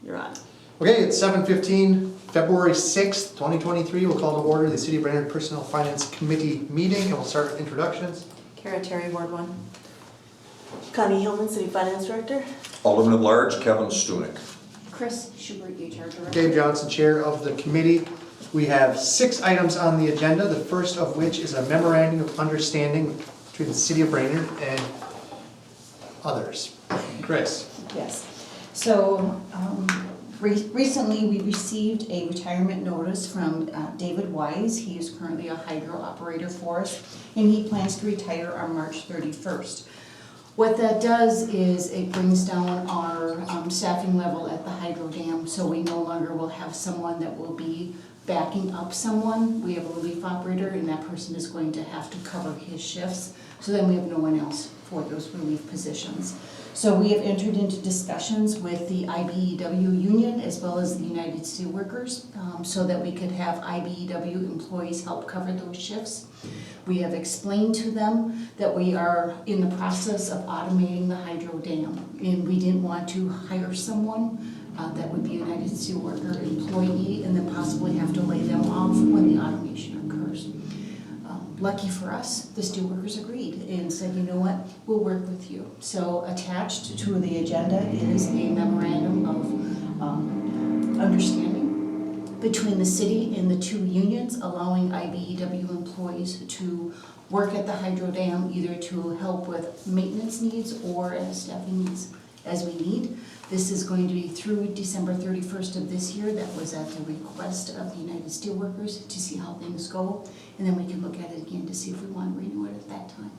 You're on. Okay, it's 7:15, February 6th, 2023. We'll call to order the City of Brainerd Personnel Finance Committee meeting, and we'll start with introductions. Kara Terry, Ward 1. Connie Hillman, City Finance Director. Alderman at Large, Kevin Stunek. Chris Schubert, HR Director. Dave Johnson, Chair of the committee. We have 6 items on the agenda, the first of which is a memorandum of understanding between the City of Brainerd and others. Chris. Yes. So recently we received a retirement notice from David Wise. He is currently a hydro operator for us, and he plans to retire on March 31st. What that does is it brings down our staffing level at the hydro dam, so we no longer will have someone that will be backing up someone. We have a relief operator, and that person is going to have to cover his shifts, so then we have no one else for those relief positions. So we have entered into discussions with the IBEW union as well as the United Steelworkers so that we could have IBEW employees help cover those shifts. We have explained to them that we are in the process of automating the hydro dam, and we didn't want to hire someone that would be a United Steelworker employee and then possibly have to lay them off when the automation occurs. Lucky for us, the steelworkers agreed and said, you know what, we'll work with you. So attached to the agenda is a memorandum of understanding between the city and the 2 unions, allowing IBEW employees to work at the hydro dam either to help with maintenance needs or as staffing needs as we need. This is going to be through December 31st of this year. That was at the request of the United Steelworkers to see how things go. And then we can look at it again to see if we want to renew it at that time.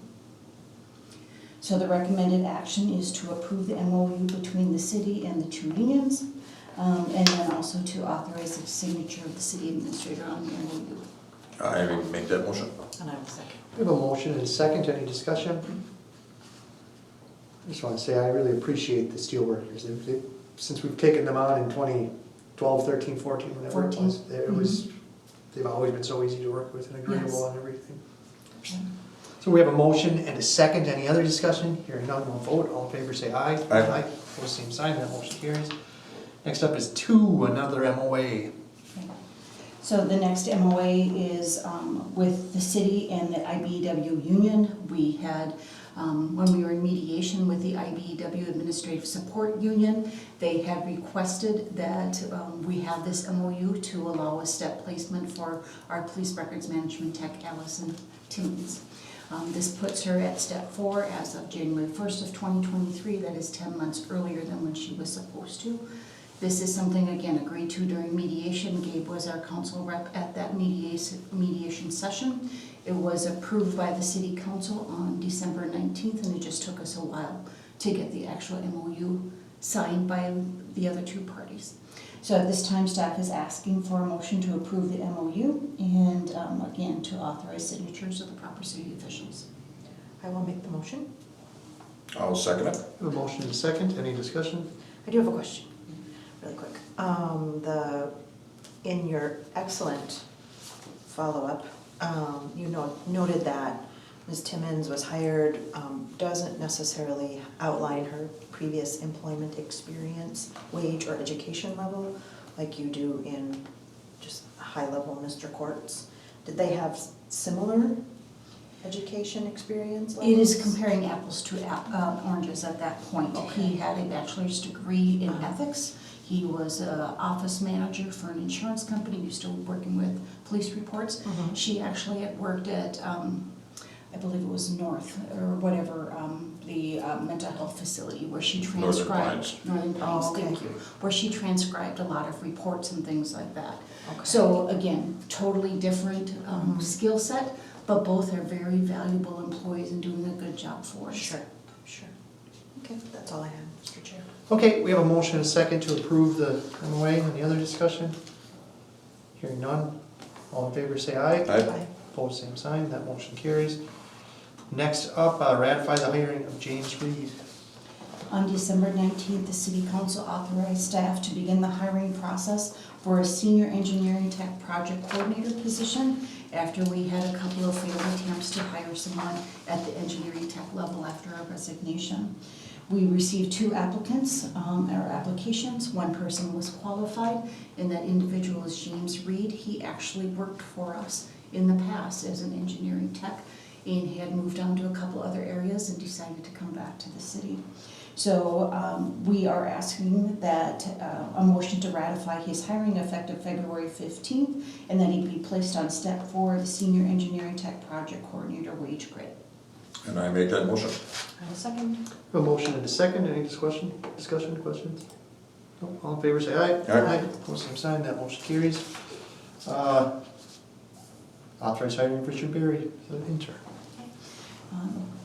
So the recommended action is to approve the MOU between the city and the 2 unions, and then also to authorize the signature of the city administrator on the MOU. I make that motion. And I will second. We have a motion and a second. Any discussion? I just want to say I really appreciate the steelworkers. Since we've taken them on in 2012, 13, 14, whatever it was, they've always been so easy to work with and agreeable on everything. So we have a motion and a second. Any other discussion? Hearing none, we'll vote. All in favor say aye. Aye. Opposed, same sign. That motion carries. Next up is 2, another MOA. So the next MOA is with the city and the IBEW union. We had, when we were in mediation with the IBEW Administrative Support Union, they had requested that we have this MOU to allow a step placement for our police records management tech, Allison Timmons. This puts her at step 4 as of January 1st of 2023. That is 10 months earlier than when she was supposed to. This is something, again, agreed to during mediation. Gabe was our council rep at that mediation session. It was approved by the city council on December 19th, and it just took us a while to get the actual MOU signed by the other 2 parties. So at this time, staff is asking for a motion to approve the MOU and, again, to authorize signatures of the proper city officials. I will make the motion. I'll second it. We have a motion and a second. Any discussion? I do have a question, really quick. In your excellent follow-up, you noted that Ms. Timmons was hired, doesn't necessarily outline her previous employment experience, wage, or education level, like you do in just high-level Mr. Courts. Did they have similar education experience levels? It is comparing apples to oranges at that point. Okay. He had a bachelor's degree in ethics. He was an office manager for an insurance company. He was still working with police reports. She actually had worked at, I believe it was North or whatever, the mental health facility where she transcribed. Northern Pines, Oh, okay. thank you. Where she transcribed a lot of reports and things like that. Okay. So again, totally different skill set, but both are very valuable employees and doing a good job for us. Sure. Okay, that's all I have, Mr. Chair. Okay, we have a motion and a second to approve the MOA. Any other discussion? Hearing none. All in favor say aye. Aye. Opposed, same sign. That motion carries. Next up, ratify the hiring of James Reed. On December 19th, the City Council authorized staff to begin the hiring process for a senior engineering tech project coordinator position after we had a couple of failed attempts to hire someone at the engineering tech level after our resignation. We received 2 applicants, or applications. One person was qualified, and that individual is James Reed. He actually worked for us in the past as an engineering tech, and he had moved on to a couple other areas and decided to come back to the city. So we are asking that a motion to ratify his hiring effective February 15th, and that he be placed on step 4 of the Senior Engineering Tech Project Coordinator wage grade. And I make that motion. I will second. A motion and a second, any discussion, questions? No, all in favor say aye. Aye. Opposed, same sign, that motion carries. Authorize hiring Richard Berry, the intern.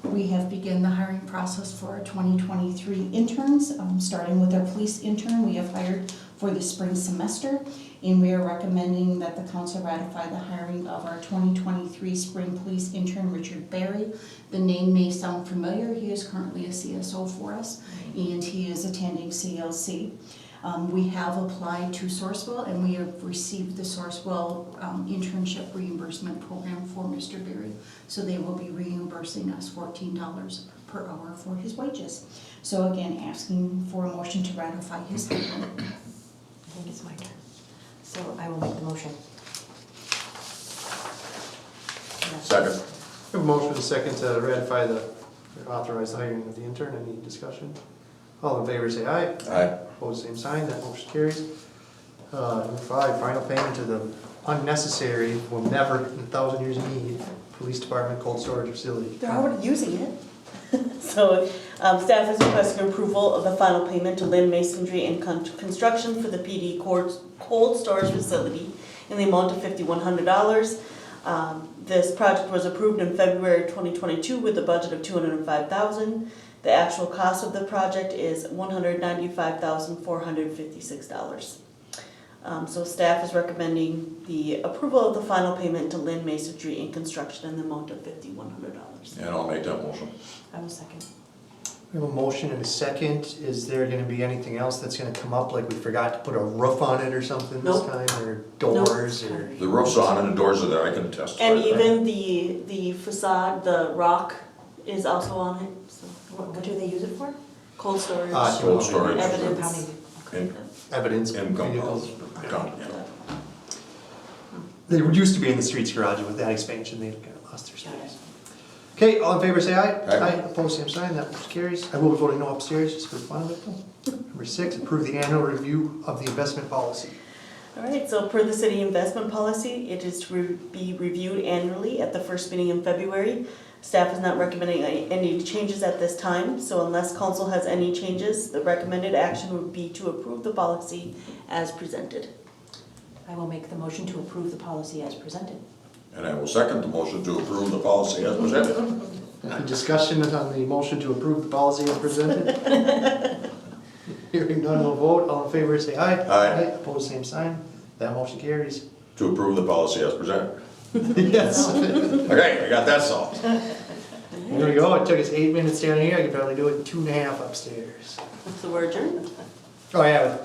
We have begun the hiring process for our 2023 interns, starting with our police intern we have hired for the spring semester, and we are recommending that the council ratify the hiring of our 2023 spring police intern, Richard Berry. The name may sound familiar. He is currently a CSO for us, and he is attending CLC. We have applied to Sourcewell, and we have received the Sourcewell internship reimbursement program for Mr. Berry. So they will be reimbursing us $14 per hour for his wages. So again, asking for a motion to ratify his hiring. I think it's my turn. So I will make the motion. Second. We have a motion and a second to ratify authorize the hiring of the intern, any discussion? All in favor say aye. Aye. Opposed, same sign, that motion carries. Number 5, final payment to the unnecessary, will never in 1,000 years need, police department cold storage facility. They're already using it. So staff is requesting approval of the final payment to Lynn Masonry and Construction for the PD cold storage facility in the amount of $5,100. This project was approved in February 2022 with a budget of $205,000. The actual cost of the project is $195,456. So staff is recommending the approval of the final payment to Lynn Masonry and Construction in the amount of $5,100. And I'll make that motion. I will second. We have a motion and a second. Is there gonna be anything else that's gonna come up, like we forgot to put a roof on it or something this Nope. time, or doors, or? The roof's on and the doors are there, I can attest. And even the facade, the rock is also on it, so. What do they use it for? Cold storage. Cold storage. Evidence. Pounding. In- Evidence. in vehicles. compounds. Yeah. They used to be in the streets garage, and with that expansion, they kind of lost their space. Okay, all in favor say aye. Aye. Opposed, same sign, that motion carries. I will be voting no upstairs, just for the fun of it. Number 6, approve the annual review of the investment policy. All right, so per the city investment policy, it is to be reviewed annually at the first meeting in February. Staff is not recommending any changes at this time, so unless council has any changes, the recommended action would be to approve the policy as presented. I will make the motion to approve the policy as presented. And I will second the motion to approve the policy as presented. Any discussion on the motion to approve the policy as presented? Hearing none, we'll vote. All in favor say aye. Aye. Opposed, same sign. That motion carries. To approve the policy as presented. Yes. Okay, I got that solved. There we go. It took us 8 minutes down here. I could probably do it in 2.5 upstairs. So we're adjourned. Oh, yeah.